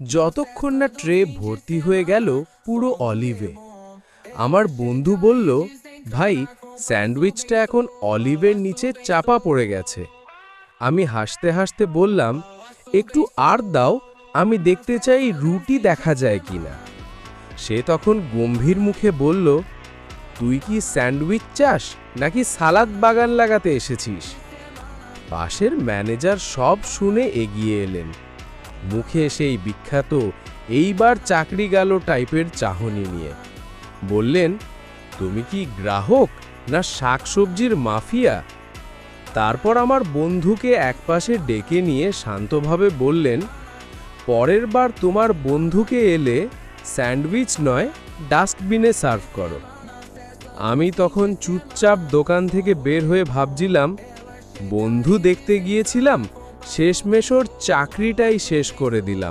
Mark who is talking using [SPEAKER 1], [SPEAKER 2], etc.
[SPEAKER 1] যতক্ষণ না ট্রে ভর্তি হয়ে গেল পুরো অলিভে। আমার বন্ধু বলল, ভাই, স্যান্ডউইচটা এখন অলিভের নিচে চাপা পড়ে গেছে। আমি হাসতে হাসতে বললাম, একটু আর দাও, আমি দেখতে চাই রুটি দেখা যায় কিনা। সে তখন গম্ভীর মুখে বলল, তুই কি স্যান্ডউইচ চাস নাকি সালাদ বাগান লাগাতে এসেছিস? পাশের ম্যানেজার সব শুনে এগিয়ে এলেন, মুখে সেই বিখ্যাত এইবার চাকরি গেল টাইপের চাহনি নিয়ে। বললেন, তুমি কি গ্রাহক না শাকসবজির মাফিয়া? তারপর আমার বন্ধুকে একপাশে ডেকে নিয়ে শান্তভাবে বললেন, পরের বার তোমার বন্ধুকে এলে স্যান্ডউইচ নয়, ডাস্টবিনে সার্ভ করো। আমি তখন চুপচাপ দোকান থেকে বের হয়ে ভাবছিলাম, বন্ধু দেখতে গিয়েছিলাম, শেষমেশ ওর চাকরিটাই শেষ করে দিলাম।